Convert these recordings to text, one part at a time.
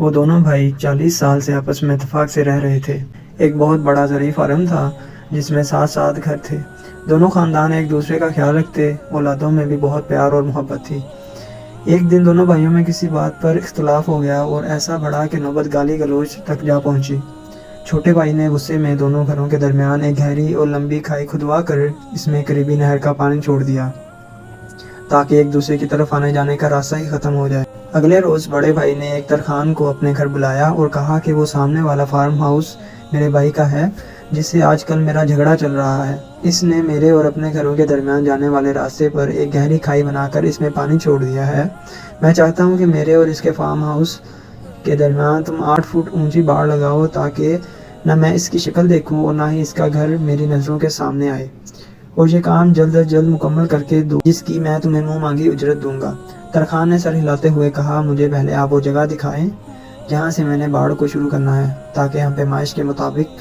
وہ دونوں بھائی 40 سال سے آپس میں اتفاق سے رہ رہے تھے۔ ایک بہت بڑا زرعی فارم تھا جس میں 7 گھر تھے۔ دونوں خاندان ایک دوسرے کا خیال رکھتے، اولادوں میں بھی بہت پیار اور محبت تھی۔ ایک دن دونوں بھائیوں میں کسی بات پر اختلاف ہو گیا اور ایسا بڑھا کہ نوبت گالی گلوچ تک جا پہنچی۔ چھوٹے بھائی نے غصے میں دونوں گھروں کے درمیان ایک گہری اور لمبی کھائی کھدوا کر اس میں قریبی نہر کا پانی چھوڑ دیا تاکہ ایک دوسرے کی طرف آنے جانے کا راستہ ہی ختم ہو جائے۔ اگلے روز بڑے بھائی نے ایک ترخان کو اپنے گھر بلایا اور کہا کہ وہ سامنے والا فارم ہاؤس میرے بھائی کا ہے جس سے آج کل میرا جھگڑا چل رہا ہے۔ اس نے میرے اور اپنے گھروں کے درمیان جانے والے راستے پر ایک گہری کھائی بنا کر اس میں پانی چھوڑ دیا ہے۔ میں چاہتا ہوں کہ میرے اور اس کے فارم ہاؤس کے درمیان تم 8 فٹ اونچی باڑ لگاؤ تاکہ نہ میں اس کی شکل دیکھوں اور نہ ہی اس کا گھر میری نظروں کے سامنے آئے، اور یہ کام جلد از جلد مکمل کر کے دو جس کی میں تمہیں منہ مانگی اجرت دوں گا۔ ترخان نے سر ہلاتے ہوئے کہا، مجھے پہلے آپ وہ جگہ دکھائیں جہاں سے میں نے باڑ کو شروع کرنا ہے تاکہ ہم پیمائش کے مطابق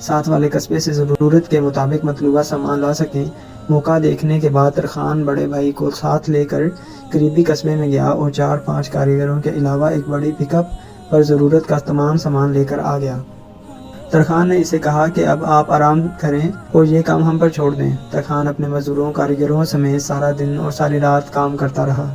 ساتھ والے قصبے سے ضرورت کے مطابق مطلوبہ سامان لا سکیں۔ موقع دیکھنے کے بعد ترخان بڑے بھائی کو ساتھ لے کر قریبی قصبے میں گیا اور 4-5 کاریگروں کے علاوہ ایک بڑی پک اپ پر ضرورت کا تمام سامان لے کر آ گیا۔ ترخان نے اسے کہا کہ اب آپ آرام کریں اور یہ کام ہم پر چھوڑ دیں۔ ترخان اپنے مزدوروں کاریگروں سمیت سارا دن اور ساری رات کام کرتا رہا۔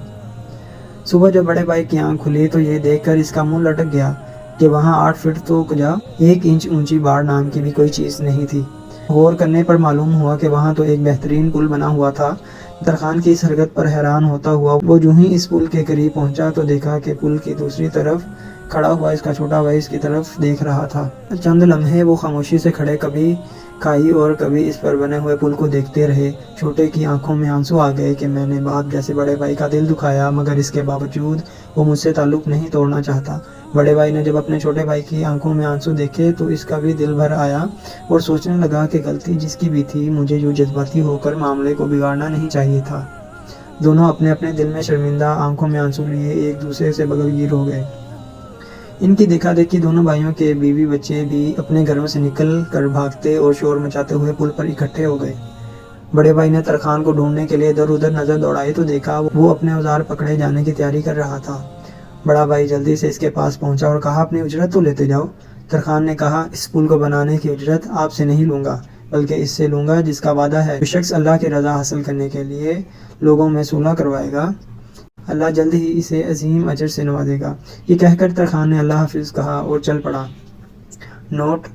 صبح جب بڑے بھائی کی آنکھ کھلی تو یہ دیکھ کر اس کا منہ لٹک گیا کہ وہاں 8 فٹ تو کجا 1 انچ اونچی باڑ نام کی بھی کوئی چیز نہیں تھی۔ غور کرنے پر معلوم ہوا کہ وہاں تو ایک بہترین پل بنا ہوا تھا۔ ترخان کی اس حرکت پر حیران ہوتا ہوا وہ جو ہی اس پل کے قریب پہنچا تو دیکھا کہ پل کی دوسری طرف کھڑا ہوا اس کا چھوٹا بھائی اس کی طرف دیکھ رہا تھا۔ چند لمحے وہ خاموشی سے کھڑے کبھی کھائی اور کبھی اس پر بنے ہوئے پل کو دیکھتے رہے۔ چھوٹے کی آنکھوں میں آنسو آ گئے کہ میں نے باپ جیسے بڑے بھائی کا دل دکھایا، مگر اس کے باوجود وہ مجھ سے تعلق نہیں توڑنا چاہتا۔ بڑے بھائی نے جب اپنے چھوٹے بھائی کی آنکھوں میں آنسو دیکھے تو اس کا بھی دل بھر آیا اور سوچنے لگا کہ غلطی جس کی بھی تھی، مجھے یوں جذباتی ہو کر معاملے کو بگاڑنا نہیں چاہیے تھا۔ دونوں اپنے اپنے دل میں شرمندہ، آنکھوں میں آنسو لیے ایک دوسرے سے بغلگیر ہو گئے۔ ان کی دیکھا دیکھی دونوں بھائیوں کے بیوی بچے بھی اپنے گھروں سے نکل کر بھاگتے اور شور مچاتے ہوئے پل پر اکٹھے ہو گئے۔ بڑے بھائی نے ترخان کو ڈھونڈنے کے لیے ادھر ادھر نظر دوڑائی تو دیکھا وہ اپنے اوزار پکڑے جانے کی تیاری کر رہا تھا۔ بڑا بھائی جلدی سے اس کے پاس پہنچا اور کہا، اپنی اجرت تو لیتے جاؤ۔ ترخان نے کہا، اس پل کو بنانے کی اجرت آپ سے نہیں لوں گا، بلکہ اس سے لوں گا جس کا وعدہ ہے۔ جو شخص اللہ کی رضا حاصل کرنے کے لیے لوگوں میں صلح کروائے گا، اللہ جلد ہی اسے عظیم اجر سے نوازے گا۔ یہ کہہ کر ترخان نے اللہ حافظ کہا اور چل پڑا۔ نوٹ: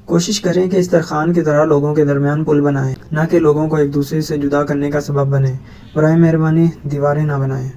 کوشش کریں کہ اس ترخان کی طرح لوگوں کے درمیان پل بنائیں، نہ کہ لوگوں کو ایک دوسرے سے جدا کرنے کا سبب بنیں۔ برائے مہربانی دیواریں نہ بنائیں۔